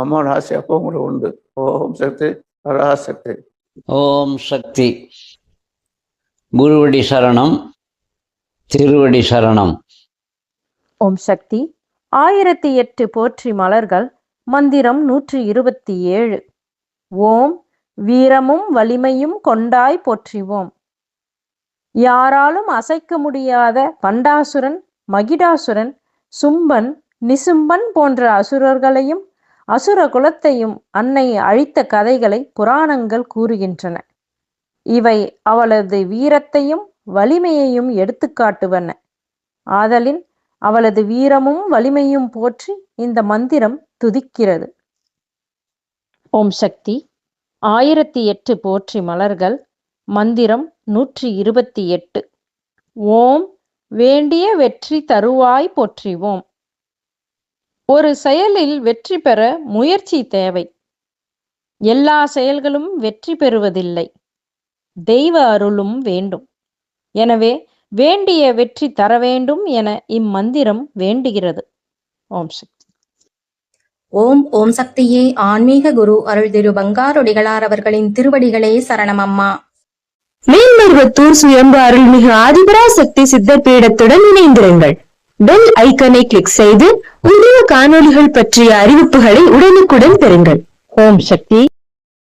அம்மாவோட ஆசை அப்போ கூட உண்டு. ஓம் சக்தி பராசக்தி. ஓம் சக்தி. குருவடி சரணம், திருவடி சரணம். ஓம் சக்தி. 1008 போற்றி மலர்கள். மந்திரம் 127. ஓம் வீரமும் வலிமையும் கொண்டாய் போற்றிவோம். யாராலும் அசைக்க முடியாத பண்டாசுரன், மகிடாசுரன், சும்பன், நிசும்பன் போன்ற அசுரர்களையும் அசுர குலத்தையும் அன்னை அழித்த கதைகளை புராணங்கள் கூறுகின்றன. இவை அவளது வீரத்தையும் வலிமையையும் எடுத்துக்காட்டுவன. ஆதலின் அவளது வீரமும் வலிமையும் போற்றி இந்த மந்திரம் துதிக்கிறது. ஓம் சக்தி. 1008 போற்றி மலர்கள். மந்திரம் 128. ஓம் வேண்டிய வெற்றி தருவாய் போற்றிவோம். ஒரு செயலில் வெற்றி பெற முயற்சி தேவை. எல்லா செயல்களும் வெற்றி பெறுவதில்லை. தெய்வ அருளும் வேண்டும். எனவே வேண்டிய வெற்றி தர வேண்டும் என இம்மந்திரம் வேண்டுகிறது. ஓம் சக்தி. ஓம் சக்தியே. ஆன்மீக குரு அருள் திரு பங்காரொடிகளார் அவர்களின் திருவடிகளே சரணம் அம்மா. மேல்மருவத்தூர் சுயம்பு அருள்மிகு ஆதிபராசக்தி சித்தர் பீடத்துடன் இணைந்திருங்கள். பெல் ஐக்கனை கிளிக் செய்து புதிய காணொளிகள் பற்றிய அறிவிப்புகளை உடனுக்குடன் பெறுங்கள். ஓம் சக்தி.